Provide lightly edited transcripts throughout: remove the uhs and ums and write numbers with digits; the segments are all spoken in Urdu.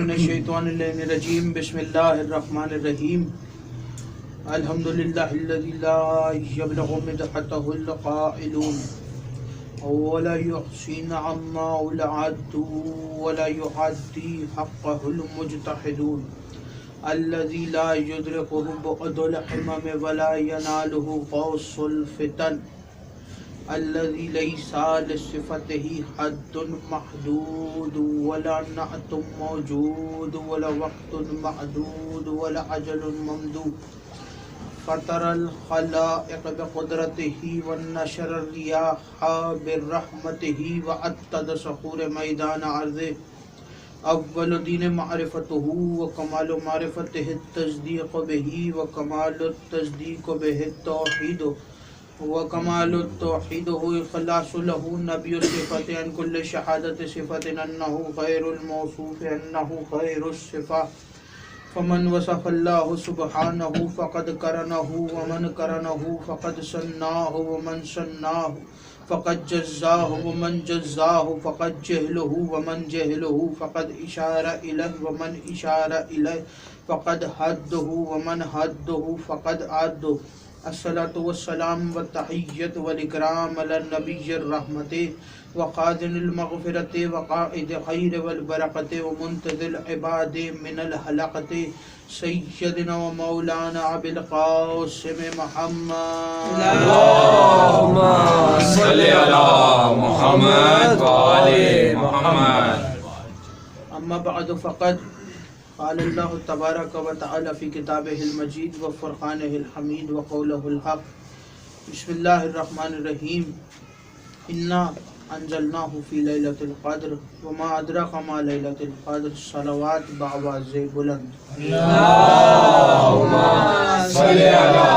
من الشیطان الرجیم بسم اللہ الرحمن الرحیم الحمدللہ الذی لا یبلغ مدحته القائلون ولا يحصي نعماء العد ولا يعدي حقه المجتهدون الذي لا يدركه بعد الحمم ولا يناله قوس الفتن الذي ليس لصفته حد محدود ولا نعت موجود ولا وقت معدود ولا أجل ممدود فطر الخلائق بقدرته ونشر الرياح برحمته وعدد صخور میدان عرضه اول دین معرفته وکمال معرفته التصدیق به وکمال التصدیق به التوحید وکمال التوحید اخلاص له نبی صفت عن کل شہادت صفت انه خیر الموصوف انه خیر الصفا فمن وصف الله سبحانه فقد کرنه ومن کرنه فقد سناه ومن سناه فقد جزاه ومن جزاه فقد جهله ومن جهله فقد اشار اليه ومن اشار اليه فقد حده ومن حده فقد عده الصلاة والسلام والتحیت والاکرام علی النبی الرحمت وقادن المغفرت وقائد خیر والبرکت ومنتظر العباد من الحلقت سیدنا و مولانا ابی القاسم محمد اللہم صلی علی محمد و آل محمد. اما بعد فقد قال اللہ تبارک و تعالی فی کتابہ المجید و فرقانہ الحمید و قولہ الحق بسم اللہ الرحمن الرحیم انا انزلناہ فی لیلۃ القدر وما ادراک ما لیلۃ القدر صلوات بآواز بلند اللہم صلی علی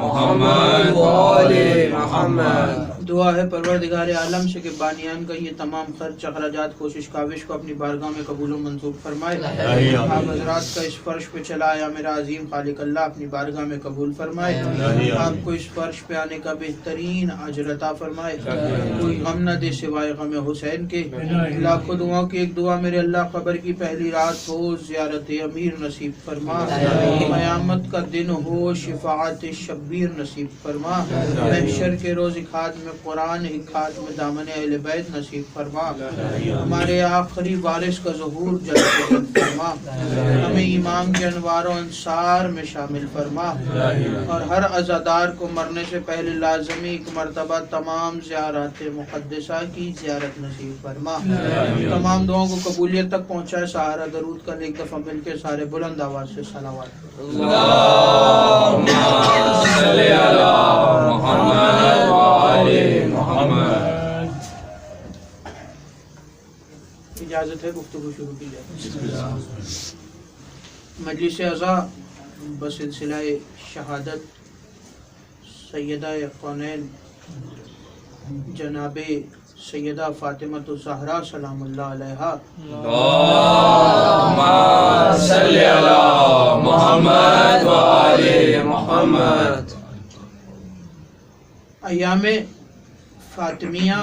محمد و آل محمد. دعا ہے پروردگار عالم سے کہ بانیان کا یہ تمام خرچ اخراجات کوشش کاوش کو اپنی بارگاہ میں قبول و منظور فرمائے. آپ حضرات کا اس فرش پہ چلایا میرا عظیم خالق اللہ اپنی بارگاہ میں قبول فرمائے. آپ کو اس فرش پہ آنے کا بہترین اجر عطا فرمائے. کوئی غم نہ دے سوائے غم حسین کے. لاکھوں دعاؤں کی ایک دعا میرے اللہ قبر کی پہلی رات ہو زیارت امیر نصیب فرما. قیامت کا دن ہو شفاعت شبیر نصیب فرما. محشر کے روز خاتم میں قرآن حکات میں دامن اہل بیت نصیب فرما. ہمارے آخری وارث کا ظہور جلد فرما. ہمیں امام کے انوار و انصار میں شامل فرما اور ہر عزادار کو مرنے سے پہلے لازمی ایک مرتبہ تمام زیارات مقدسہ کی زیارت نصیب فرما. تمام دعاؤں کو قبولیت تک پہنچائے. سہارا درود کا ایک دفعہ مل کے سارے بلند آواز سے صلوات. اللہم صلی علی محمد و آل محمد. اجازت ہے گفتگو شروع کی جائے. مجلس عزا بسلسلہ شہادت سیدہ کونین جناب سیدہ فاطمۃ الزہرا سلام اللہ علیہا. اللہم صلی علی محمد و آل محمد. ایام فاطمیہ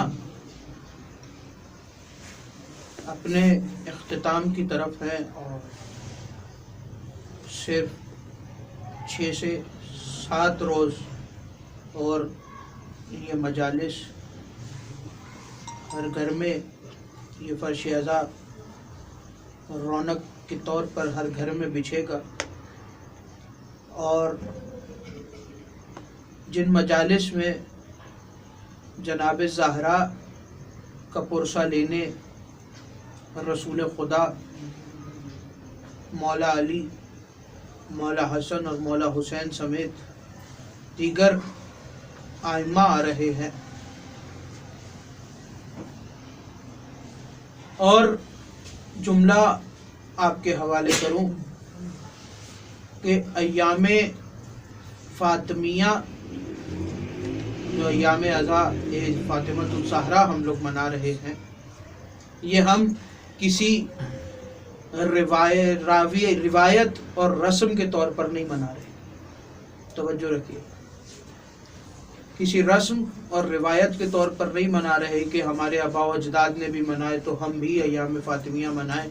اپنے اختتام کی طرف ہے اور صرف 6 سے 7 روز اور یہ مجالس ہر گھر میں یہ فرش عزا رونق کے طور پر ہر گھر میں بچھے گا. اور جن مجالس میں جناب زہرا کا پرسہ لینے رسول خدا مولا علی مولا حسن اور مولا حسین سمیت دیگر آئمہ آ رہے ہیں اور جملہ آپ کے حوالے کروں کہ ایام فاطمیہ جو ایام عزا فاطمۃ الزہرا ہم لوگ منا رہے ہیں یہ ہم کسی روایت اور رسم کے طور پر نہیں منا رہے. توجہ رکھیے. کسی رسم اور روایت کے طور پر نہیں منا رہے کہ ہمارے آبا و اجداد نے بھی منائے تو ہم بھی ایام فاطمیہ منائیں،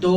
2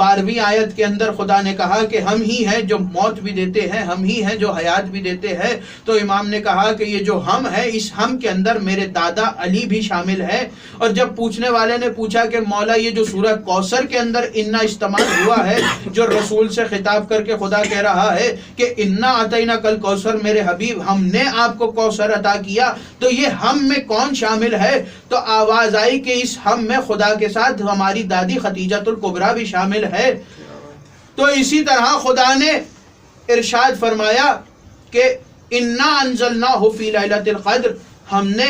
12ویں آیت کے اندر خدا نے کہا کہ ہم ہی ہیں جو موت بھی دیتے ہیں، ہم ہی ہیں جو حیات بھی دیتے ہیں، تو امام نے کہا کہ یہ جو ہم ہے، اس ہم کے اندر میرے دادا علی بھی شامل ہے۔ اور جب پوچھنے والے نے پوچھا کہ مولا یہ جو سورہ کوثر کے اندر انا استعمال ہوا ہے، جو رسول سے خطاب کر کے خدا کہہ رہا ہے کہ انا اعطینا کل کوثر، میرے حبیب ہم نے آپ کو کوثر عطا کیا، تو یہ ہم میں کون شامل ہے؟ تو آواز آئی کہ اس ہم میں خدا کے ساتھ ہماری دادی خدیجۃ الکبریٰ بھی شامل ہے۔ تو اسی طرح خدا نے ارشاد فرمایا کہ انا انزلناہ فی لیلۃ القدر، ہم نے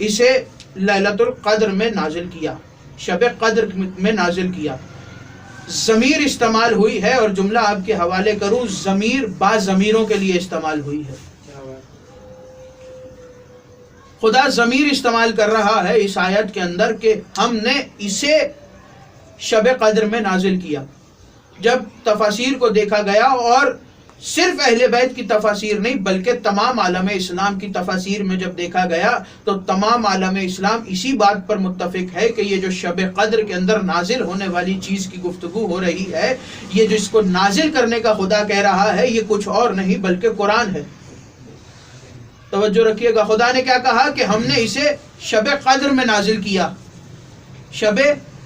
اسے لیلۃ القدر میں نازل کیا، شب قدر میں نازل کیا۔ ضمیر استعمال ہوئی ہے، اور جملہ آپ کے حوالے کروں، ضمیر با ضمیروں کے لیے استعمال ہوئی ہے۔ خدا ضمیر استعمال کر رہا ہے اس آیت کے اندر کہ ہم نے اسے شب قدر میں نازل کیا۔ جب تفاسیر کو دیکھا گیا، اور صرف اہل بیت کی تفاسیر نہیں بلکہ تمام عالم اسلام کی تفاسیر میں جب دیکھا گیا تو تمام عالم اسلام اسی بات پر متفق ہے کہ یہ جو شب قدر کے اندر نازل ہونے والی چیز کی گفتگو ہو رہی ہے، یہ جو اس کو نازل کرنے کا خدا کہہ رہا ہے، یہ کچھ اور نہیں بلکہ قرآن ہے۔ توجہ رکھیے گا، خدا نے کیا کہا کہ ہم نے اسے شب قدر میں نازل کیا، شب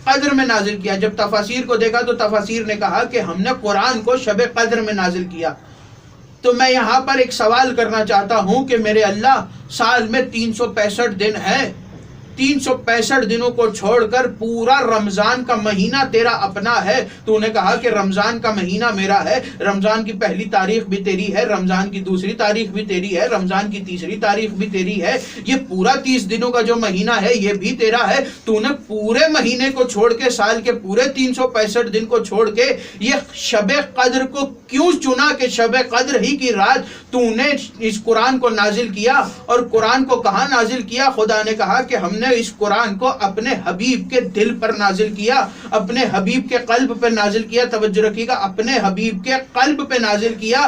قدر میں نازل کیا۔ جب تفاسیر کو دیکھا تو تفاسیر نے کہا کہ ہم نے قرآن کو شب قدر میں نازل کیا۔ تو میں یہاں پر ایک سوال کرنا چاہتا ہوں کہ میرے اللہ، سال میں 365 دن ہیں، 365 دنوں کو چھوڑ کر پورا رمضان کا مہینہ تیرا اپنا ہے۔ تو نے کہا کہ رمضان کا مہینہ میرا ہے، رمضان کی پہلی تاریخ بھی تیری ہے، رمضان کی دوسری تاریخ بھی تیری ہے، رمضان کی تیسری تاریخ بھی تیری ہے، یہ پورا 30 دنوں کا جو مہینہ ہے یہ بھی تیرا ہے۔ تو نے پورے مہینے کو چھوڑ کے، سال کے پورے 365 دن کو چھوڑ کے یہ شب قدر کو کیوں چنا کہ شب قدر ہی کی رات تو نے اس قرآن کو نازل کیا؟ اور قرآن کو کہاں نازل کیا؟ خدا نے کہا کہ ہم نے اس قرآن کو اپنے حبیب کے دل پر نازل کیا، اپنے حبیب کے قلب پر نازل کیا۔ توجہ رکھیے گا، اپنے حبیب کے قلب پہ نازل کیا۔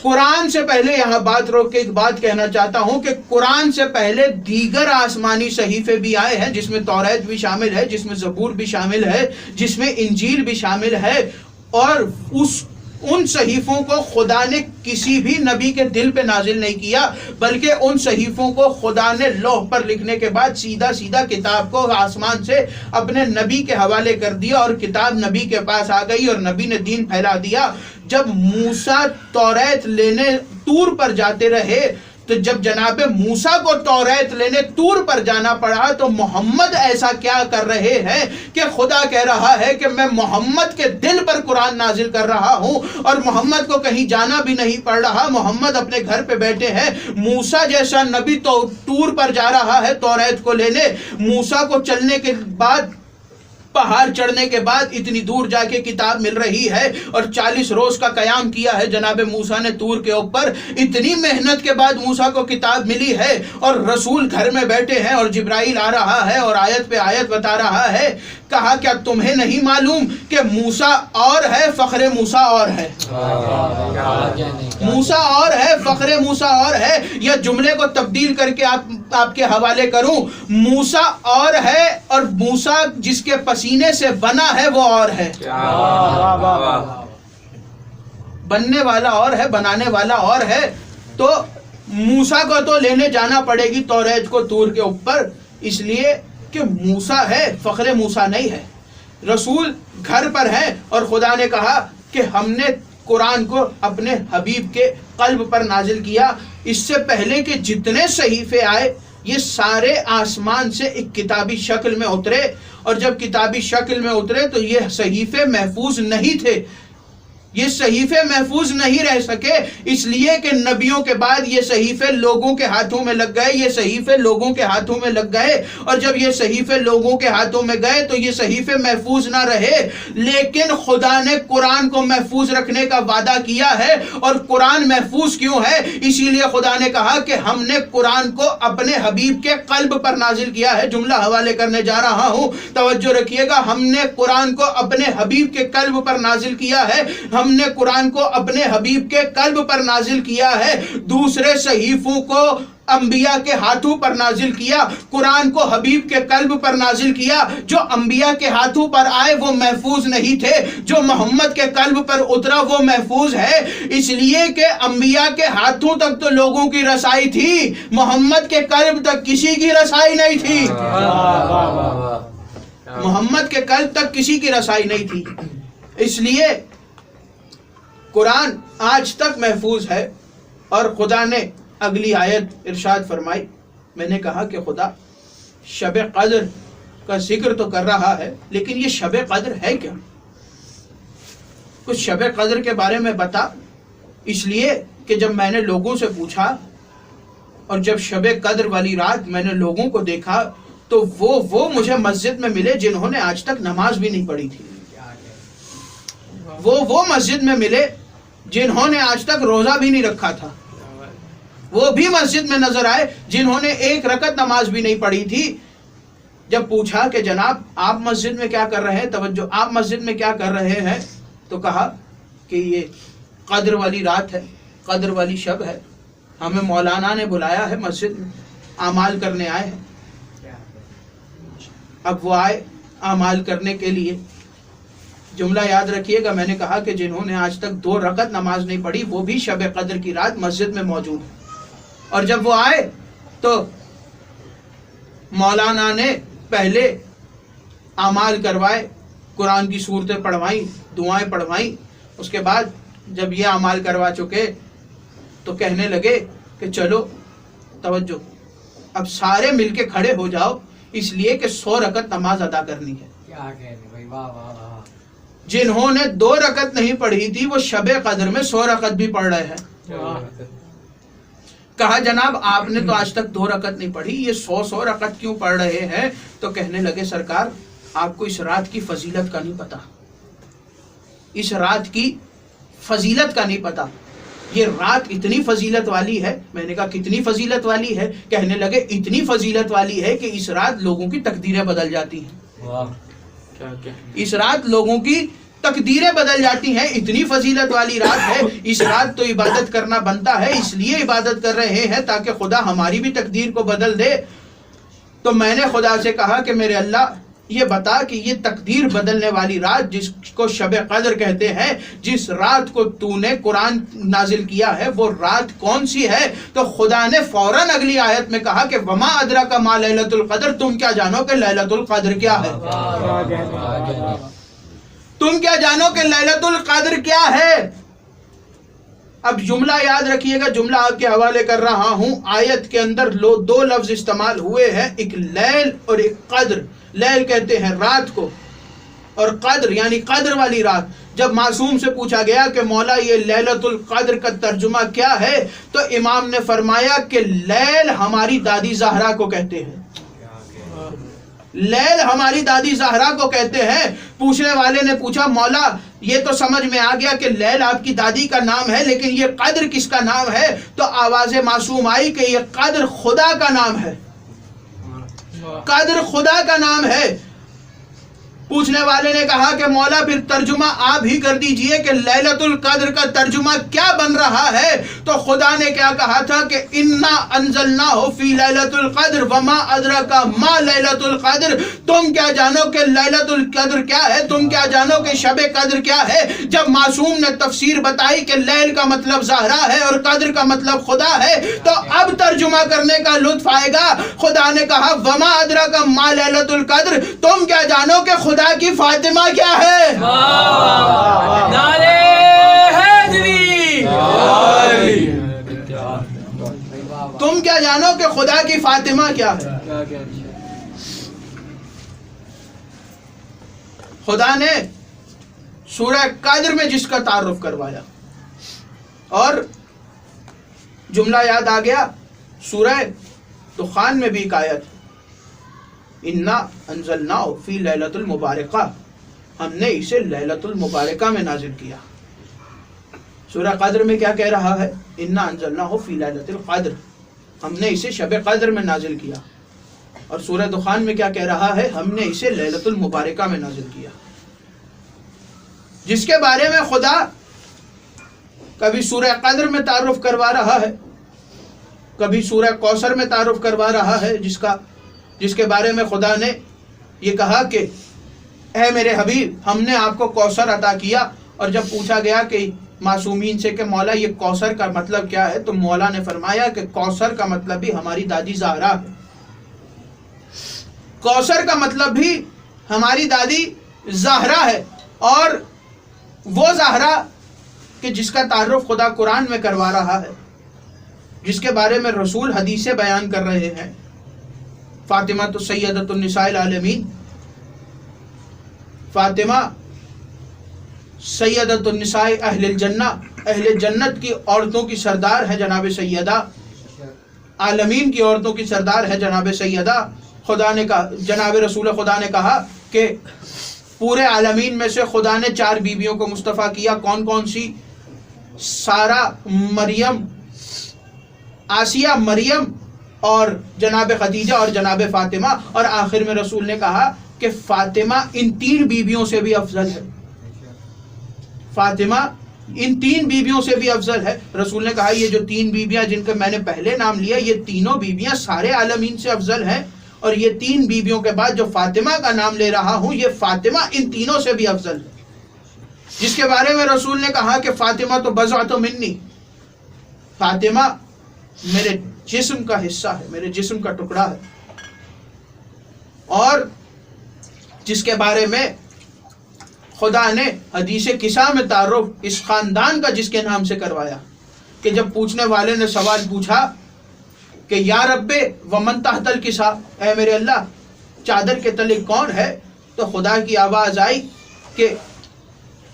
قرآن سے پہلے یہاں بات روک کے ایک بات کہنا چاہتا ہوں کہ قرآن سے پہلے دیگر آسمانی صحیفے بھی آئے ہیں، جس میں توریت بھی شامل ہے، جس میں زبور بھی شامل ہے، جس میں انجیل بھی شامل ہے، اور ان صحیفوں کو خدا نے کسی بھی نبی کے دل پہ نازل نہیں کیا، بلکہ ان صحیفوں کو خدا نے لوح پر لکھنے کے بعد سیدھا سیدھا کتاب کو آسمان سے اپنے نبی کے حوالے کر دیا، اور کتاب نبی کے پاس آ گئی اور نبی نے دین پھیلا دیا۔ جب موسیٰ توریت لینے طور پر جاتے رہے، تو جب جناب موسیٰ کو توریت لینے طور پر جانا پڑا، تو محمد ایسا کیا کر رہے ہیں کہ خدا کہہ رہا ہے کہ میں محمد کے دل پر قرآن نازل کر رہا ہوں، اور محمد کو کہیں جانا بھی نہیں پڑ رہا، محمد اپنے گھر پہ بیٹھے ہیں۔ موسیٰ جیسا نبی تو طور پر جا رہا ہے توریت کو لینے، موسیٰ کو چلنے کے بعد، پہاڑ چڑھنے کے بعد اتنی دور جا کے کتاب مل رہی ہے، اور 40 روز کا قیام کیا ہے جناب موسیٰ نے طور کے اوپر، اتنی محنت کے بعد موسیٰ کو کتاب ملی ہے، اور رسول گھر میں بیٹھے ہیں، اور جبرائیل آ رہا ہے اور آیت پہ آیت بتا رہا ہے۔ کہا کیا تمہیں نہیں معلوم کہ موسیٰ اور ہے، فخر موسیٰ اور ہے؟ موسیٰ اور ہے، فخر موسیٰ اور ہے۔ یا جملے کو تبدیل کر کے آپ کے حوالے کروں، موسیٰ اور ہے، اور موسیٰ جس کے پسینے سے بنا ہے وہ اور ہے۔ بننے والا اور ہے، بنانے والا اور ہے۔ تو موسیٰ کو تو لینے جانا پڑے گی توریت کو طور کے اوپر، اس لیے کہ موسیٰ ہے، فخر موسیٰ نہیں ہے۔ رسول گھر پر ہے، اور خدا نے کہا کہ ہم نے قرآن کو اپنے حبیب کے قلب پر نازل کیا۔ اس سے پہلے کہ جتنے صحیفے آئے یہ سارے آسمان سے ایک کتابی شکل میں اترے، اور جب کتابی شکل میں اترے تو یہ صحیفے محفوظ نہیں تھے، یہ صحیفے محفوظ نہیں رہ سکے، اس لیے کہ نبیوں کے بعد یہ صحیفے لوگوں کے ہاتھوں میں لگ گئے، یہ صحیفے لوگوں کے ہاتھوں میں لگ گئے، اور جب یہ صحیفے لوگوں کے ہاتھوں میں گئے تو یہ صحیفے محفوظ نہ رہے۔ لیکن خدا نے قرآن کو محفوظ رکھنے کا وعدہ کیا ہے، اور قرآن محفوظ کیوں ہے؟ اسی لیے خدا نے کہا کہ ہم نے قرآن کو اپنے حبیب کے قلب پر نازل کیا ہے۔ جملہ حوالے کرنے جا رہا ہوں، توجہ رکھیے گا، ہم نے قرآن کو اپنے حبیب کے قلب پر نازل کیا ہے، ہم نے قرآن کو اپنے حبیب کے قلب پر نازل کیا ہے۔ دوسرے صحیفوں کو انبیاء کے ہاتھوں پر نازل کیا، قرآن کو حبیب کے قلب پر نازل کیا۔ جو انبیاء کے ہاتھوں پر آئے وہ محفوظ نہیں تھے، جو محمد کے قلب پر اترا وہ محفوظ ہے، اس لیے کہ انبیاء کے ہاتھوں تک تو لوگوں کی رسائی تھی، محمد کے قلب تک کسی کی رسائی نہیں تھی، محمد کے قلب تک کسی کی رسائی نہیں تھی۔ اس لیے قرآن آج تک محفوظ ہے۔ اور خدا نے اگلی آیت ارشاد فرمائی، میں نے کہا کہ خدا شب قدر کا ذکر تو کر رہا ہے، لیکن یہ شب قدر ہے کیا؟ کچھ شب قدر کے بارے میں بتا۔ اس لیے کہ جب میں نے لوگوں سے پوچھا اور جب شب قدر والی رات میں نے لوگوں کو دیکھا تو وہ مجھے مسجد میں ملے جنہوں نے آج تک نماز بھی نہیں پڑھی تھی، وہ مسجد میں ملے جنہوں نے آج تک روزہ بھی نہیں رکھا تھا، وہ بھی مسجد میں نظر آئے جنہوں نے ایک رکعت نماز بھی نہیں پڑھی تھی۔ جب پوچھا کہ جناب آپ مسجد میں کیا کر رہے ہیں، توجہ، آپ مسجد میں کیا کر رہے ہیں، تو کہا کہ یہ قدر والی رات ہے، قدر والی شب ہے، ہمیں مولانا نے بلایا ہے مسجد میں، اعمال کرنے آئے ہیں۔ اب وہ آئے اعمال کرنے کے لیے، جملہ یاد رکھیے گا، میں نے کہا کہ جنہوں نے آج تک 2 رکعت نماز نہیں پڑھی وہ بھی شب قدر کی رات مسجد میں موجود ہیں۔ اور جب وہ آئے تو مولانا نے پہلے اعمال کروائے، قرآن کی صورتیں پڑھوائیں، دعائیں پڑھوائیں، اس کے بعد جب یہ اعمال کروا چکے تو کہنے لگے کہ چلو توجہ، اب سارے مل کے کھڑے ہو جاؤ، اس لیے کہ 100 رکعت نماز ادا کرنی ہے۔ جنہوں نے 2 رکعت نہیں پڑھی تھی وہ شب قدر میں 100 رکعت بھی پڑھ رہے ہیں۔ کہا جناب آپ نے تو آج تک 2 رکعت نہیں پڑھی، یہ 100 رکعت کیوں پڑھ رہے ہیں؟ تو کہنے لگے سرکار آپ کو اس رات کی فضیلت کا نہیں پتا، اس رات کی فضیلت کا نہیں پتا، یہ رات اتنی فضیلت والی ہے۔ میں نے کہا کتنی فضیلت والی ہے؟ کہنے لگے اتنی فضیلت والی ہے کہ اس رات لوگوں کی تقدیریں بدل جاتی ہیں، اس رات لوگوں کی تقدیریں بدل جاتی ہیں، اتنی فضیلت والی رات ہے۔ اس رات تو عبادت کرنا بنتا ہے، اس لیے عبادت کر رہے ہیں تاکہ خدا ہماری بھی تقدیر کو بدل دے۔ تو میں نے خدا سے کہا کہ میرے اللہ یہ بتا کہ یہ تقدیر بدلنے والی رات جس کو شب قدر کہتے ہیں، جس رات کو تو نے قرآن نازل کیا ہے، وہ رات کون سی ہے؟ تو خدا نے فوراً اگلی آیت میں کہا کہ وما ادراک ما لیلۃ القدر، تم کیا جانو کہ لیلۃ القدر کیا ہے؟ تم کیا جانو کہ لیلۃ القدر کیا ہے؟ اب جملہ یاد رکھیے گا، جملہ آپ کے حوالے کر رہا ہوں۔ آیت کے اندر 2 لفظ استعمال ہوئے ہیں، ایک لیل اور ایک قدر۔ لیل کہتے ہیں رات کو، اور قدر یعنی قدر والی رات۔ جب معصوم سے پوچھا گیا کہ مولا یہ لیلۃ القدر کا ترجمہ کیا ہے، تو امام نے فرمایا کہ لیل ہماری دادی زہرا کو کہتے ہیں، لیل ہماری دادی زہرا کو کہتے ہیں۔ پوچھنے والے نے پوچھا مولا یہ تو سمجھ میں آ گیا کہ لیل آپ کی دادی کا نام ہے، لیکن یہ قدر کس کا نام ہے؟ تو آواز معصوم آئی کہ یہ قدر خدا کا نام ہے، قدر خدا کا نام ہے۔ پوچھنے والے نے کہا کہ مولا پھر ترجمہ آپ ہی کر دیجئے کہ لیلۃ القدر کا ترجمہ کیا بن رہا ہے؟ تو خدا نے کیا کہا تھا کہ انا انزلناہ فی لیلۃ القدر وما ادراک ما لیلۃ القدر، تم کیا جانو کہ لیلۃ القدر کیا ہے، تم کیا جانو کہ شب قدر کیا ہے؟ جب معصوم نے تفسیر بتائی کہ لیل کا مطلب زہرا ہے اور قدر کا مطلب خدا ہے، تو اب ترجمہ کرنے کا لطف آئے گا۔ خدا نے کہا وما ادراک ما لیلۃ القدر، تم کیا جانو کہ خدا کی فاطمہ کیا ہے؟ نعرہ حیدری! تم کیا جانو کہ خدا کی فاطمہ کیا ہے؟ خدا نے سورہ قدر میں جس کا تعارف کروایا، اور جملہ یاد آ گیا سورہ دخان میں بھی ایک آیت، انا انزلناہ فی لیلۃ المبارکہ، ہم نے اسے لیلۃ المبارکہ میں نازل کیا۔ سورہ قدر میں کیا کہہ رہا ہے؟ انا انزلناہ فی لیلۃ القدر، ہم نے اسے شب قدر میں نازل کیا۔ اور سورہ دخان میں کیا کہہ رہا ہے؟ ہم نے اسے لیلۃ المبارکہ میں نازل کیا۔ جس کے بارے میں خدا کبھی سورہ قدر میں تعارف کروا رہا ہے، کبھی سورہ کوثر میں تعارف کروا رہا ہے جس کے بارے میں خدا نے یہ کہا کہ اے میرے حبیب ہم نے آپ کو کوثر عطا کیا، اور جب پوچھا گیا کہ معصومین سے کہ مولا یہ کوثر کا مطلب کیا ہے، تو مولا نے فرمایا کہ کوثر کا مطلب بھی ہماری دادی زہرا ہے، کوثر کا مطلب بھی ہماری دادی زہرا ہے، اور وہ زہرا کہ جس کا تعارف خدا قرآن میں کروا رہا ہے، جس کے بارے میں رسول حدیثیں بیان کر رہے ہیں، فاطمہ تو سیدۃ النساء العالمین، فاطمہ سیدۃ النساء اہل الجنہ، اہل جنت کی عورتوں کی سردار ہے جناب سیدہ، عالمین کی عورتوں کی سردار ہے جناب سیدہ۔ خدا نے کہا، جناب رسول خدا نے کہا کہ پورے عالمین میں سے خدا نے 4 بیویوں کو مصطفیٰ کیا، کون کون سی؟ سارہ، مریم، آسیہ، مریم اور جناب خدیجہ اور جناب فاطمہ، اور آخر میں رسول نے کہا کہ فاطمہ ان 3 بیویوں سے بھی افضل ہے، فاطمہ ان 3 بیویوں سے بھی افضل ہے۔ رسول نے کہا یہ جو 3 بیویاں جن کا میں نے پہلے نام لیا، یہ تینوں بیویاں سارے عالمین سے افضل ہیں، اور یہ 3 بیویوں کے بعد جو فاطمہ کا نام لے رہا ہوں، یہ فاطمہ ان تینوں سے بھی افضل ہے، جس کے بارے میں رسول نے کہا کہ فاطمہ تو بضعۃ منی، فاطمہ میرے جسم کا حصہ ہے، میرے جسم کا ٹکڑا ہے، اور جس کے بارے میں خدا نے حدیث کسا میں تعارف اس خاندان کا جس کے نام سے کروایا، کہ جب پوچھنے والے نے سوال پوچھا کہ یا رب ومن تحت الکسا، اے میرے اللہ چادر کے تلے کون ہے، تو خدا کی آواز آئی کہ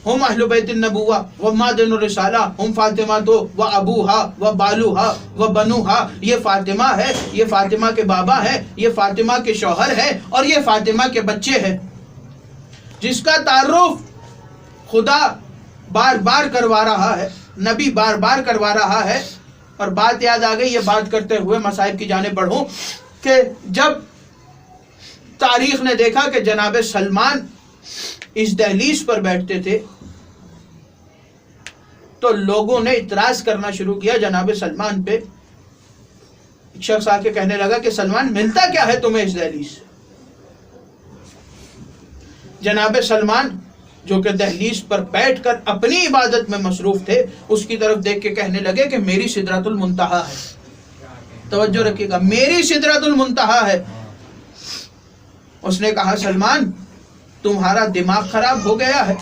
ہم اہل بیت النبوہ و مادن الرسالہ، ہم فاطمہ تو و ابوہا و بالوہا و بنوہا، یہ فاطمہ ہے، یہ فاطمہ کے بابا ہے، یہ فاطمہ کے شوہر ہے، اور یہ فاطمہ کے بچے ہیں، جس کا تعارف خدا بار بار کروا رہا ہے، نبی بار بار کروا رہا ہے۔ اور بات یاد آ گئی، یہ بات کرتے ہوئے مصائب کی جانب بڑھوں کہ جب تاریخ نے دیکھا کہ جناب سلمان اس دہلیز پر بیٹھتے تھے، تو لوگوں نے اعتراض کرنا شروع کیا جناب سلمان پہ۔ ایک شخص آ کے کہنے لگا کہ سلمان ملتا کیا ہے تمہیں اس دہلیز سے؟ جناب سلمان جو کہ دہلیز پر بیٹھ کر اپنی عبادت میں مصروف تھے، اس کی طرف دیکھ کے کہنے لگے کہ میری سدرۃ المنتہا ہے، توجہ رکھیے گا، میری سدرۃ المنتہا ہے۔ اس نے کہا سلمان تمہارا دماغ خراب ہو گیا ہے،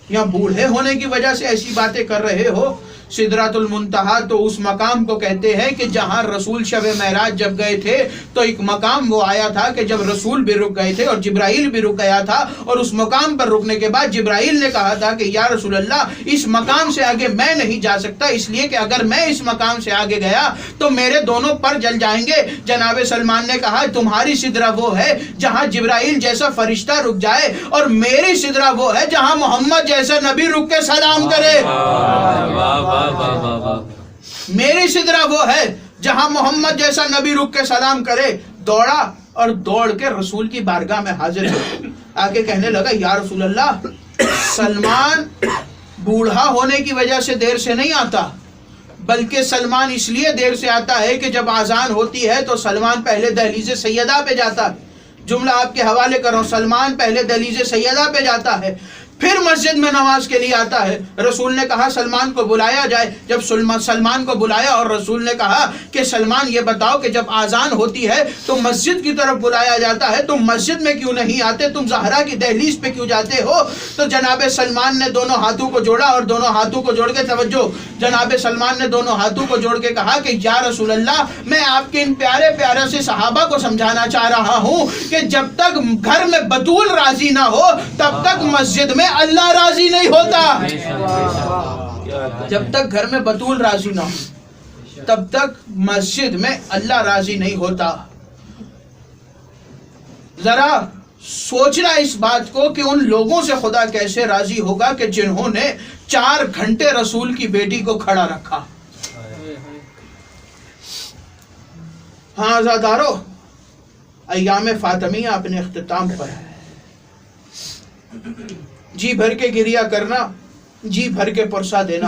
یا بوڑھے ہونے کی وجہ سے ایسی باتیں کر رہے ہو؟ سدرۃ المنتہا تو اس مقام کو کہتے ہیں کہ جہاں رسول شب معراج جب گئے تھے تو ایک مقام وہ آیا تھا کہ جب رسول بھی رک گئے تھے اور جبرائیل بھی رک گیا تھا، اور اس مقام پر رکنے کے بعد جبرائیل نے کہا تھا کہ یا رسول اللہ اس مقام سے آگے میں نہیں جا سکتا، اس لیے کہ اگر میں اس مقام سے آگے گیا تو میرے دونوں پر جل جائیں گے۔ جناب سلمان نے کہا تمہاری سدرہ وہ ہے جہاں جبرائیل جیسا فرشتہ رک جائے، اور میری سدرہ وہ ہے جہاں محمد جیسا نبی رک کے سلام کرے۔ میری سدرہ وہ ہے جہاں محمد جیسا نبی رک کے سلام کرے۔ دوڑا اور دوڑ کے رسول کی بارگاہ میں حاضر ہو، آگے کہنے لگا یا رسول اللہ سلمان بوڑھا ہونے کی وجہ سے دیر سے نہیں آتا، بلکہ سلمان اس لیے دیر سے آتا ہے کہ جب آذان ہوتی ہے تو سلمان پہلے دہلیز سیدہ پہ جاتا ہے۔ جملہ آپ کے حوالے کر رہا ہوں، سلمان پہلے دہلیز سیدہ پہ جاتا ہے، پھر مسجد میں نماز کے لیے آتا ہے۔ رسول نے کہا سلمان کو بلایا جائے، جب سلمان کو بلایا اور رسول نے کہا کہ سلمان یہ بتاؤ کہ جب آذان ہوتی ہے تو مسجد کی طرف بلایا جاتا ہے، تم مسجد میں کیوں نہیں آتے، تم زہرا کی دہلیز پہ کیوں جاتے ہو؟ تو جناب سلمان نے دونوں ہاتھوں کو جوڑا اور دونوں ہاتھوں کو جوڑ کے توجہ، جناب سلمان نے دونوں ہاتھوں کو جوڑ کے کہا کہ یا رسول اللہ میں آپ کے ان پیارے پیارے سے صحابہ کو سمجھانا چاہ رہا ہوں کہ جب تک گھر میں بطول راضی نہ ہو تب تک مسجد میں اللہ راضی نہیں ہوتا۔ جب تک گھر میں بطول راضی نہ ہو تب تک مسجد میں اللہ راضی نہیں ہوتا۔ ذرا سوچنا اس بات کو کہ ان لوگوں سے خدا کیسے راضی ہوگا کہ جنہوں نے 4 گھنٹے رسول کی بیٹی کو کھڑا رکھا۔ ہاں عزادارو، ایام فاطمیہ اپنے اختتام پر ہے۔ جی بھر کے گریہ کرنا، جی بھر کے پرسہ دینا،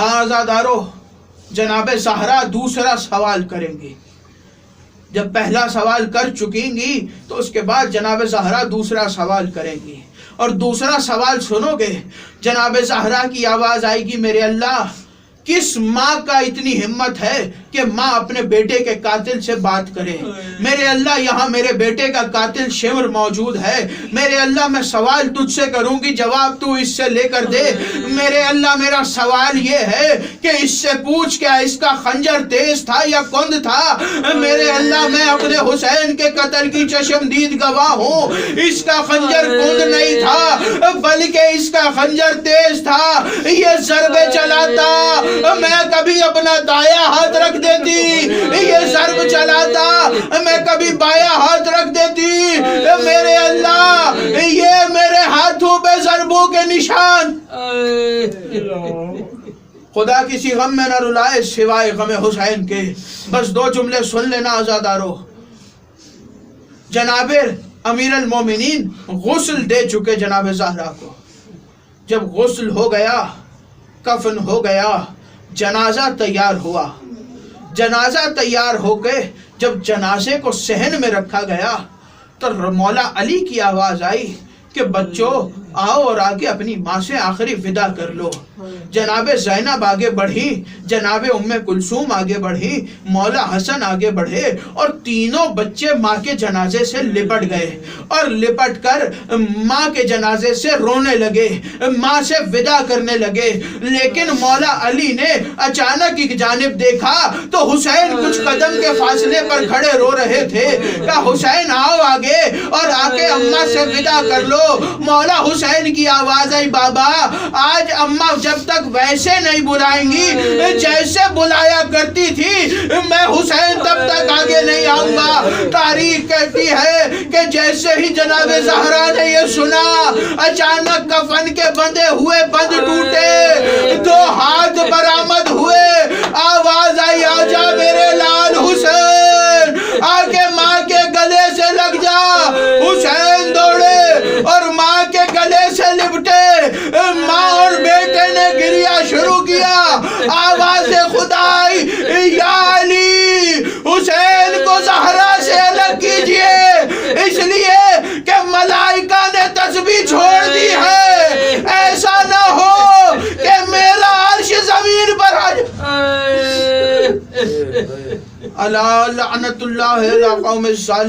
ہاں آزادارو، جناب زہرا دوسرا سوال کریں گی. جب پہلا سوال کر چکیں گی تو اس کے بعد جناب زہرا دوسرا سوال کریں گی. اور دوسرا سوال سنو گے، جناب زہرا کی آواز آئے گی، میرے اللہ کس ماں کا اتنی ہمت ہے کہ ماں اپنے بیٹے کے قاتل سے بات کرے؟ میرے اللہ یہاں میرے بیٹے کا قاتل شمر موجود ہے. میرے اللہ میں سوال تجھ سے کروں گی، جواب تو اس سے لے کر دے. میرے اللہ میرا سوال یہ ہے کہ اس سے پوچھ کیا اس کا خنجر تیز تھا یا کند تھا؟ میرے اللہ میں اپنے حسین کے قتل کی چشمدید گواہ ہوں، اس کا خنجر کند نہیں تھا بلکہ اس کا خنجر تیز تھا. یہ ضربے چلاتا میں کبھی اپنا دایاں ہاتھ رکھ دیتی، یہ ضرب چلاتا میں کبھی بایاں ہاتھ رکھ دیتی. میرے اللہ یہ میرے ہاتھوں پہ ضربوں کے نشان. خدا کسی غم میں نہ رلائے سوائے غم حسین کے. بس 2 جملے سن لینا آزادارو. جناب امیر المومنین غسل دے چکے جناب زہرا کو. جب غسل ہو گیا، کفن ہو گیا، جنازہ تیار ہوا. جنازہ تیار ہو کے جب جنازے کو صحن میں رکھا گیا تو مولا علی کی آواز آئی کہ بچوں آؤ اور آگے اپنی ماں سے آخری ودا کر لو. جناب زینب آگے بڑھی، جناب ام کلثوم آگے بڑھی، مولا حسن آگے بڑھے اور تینوں بچے ماں کے جنازے سے لپٹ گئے اور لپٹ کر ماں کے جنازے سے رونے لگے، ماں سے ودا کرنے لگے. لیکن مولا علی نے اچانک ایک جانب دیکھا تو حسین کچھ قدم کے فاصلے پر کھڑے رو رہے تھے. کہا حسین آؤ آگے اور آ کے اماں سے ودا کر لو. مولا حسین کی آواز آئی، بابا آج اماں جب تک ویسے نہیں بلائیں گی جیسے بلایا کرتی تھی میں حسین تب تک آگے نہیں آؤں گا. تاریخ کہتی ہے کہ جیسے ہی جناب زہرا نے یہ سنا اچانک کفن کے بندے ہوئے بند ٹوٹے، 2 ہاتھ برآمد ہوئے، آواز آئی آجا میرے لال حسین، آگے ماں کے گلے سے لگ جا. حسین دوڑے اور ماں کے گلے سے لپٹے. ماں اور بیٹے نے گریا شروع کیا. آواز خدا آئی، یا علی حسین کو زہرا سے الگ کیجئے اس لیے کہ ملائکہ نے تسبیح چھوڑ دی ہے. ایسا نہ ہو کہ میرا عرش زمین پر آ جائے. اللہ لعنت اللہ علی قوم الظالمین.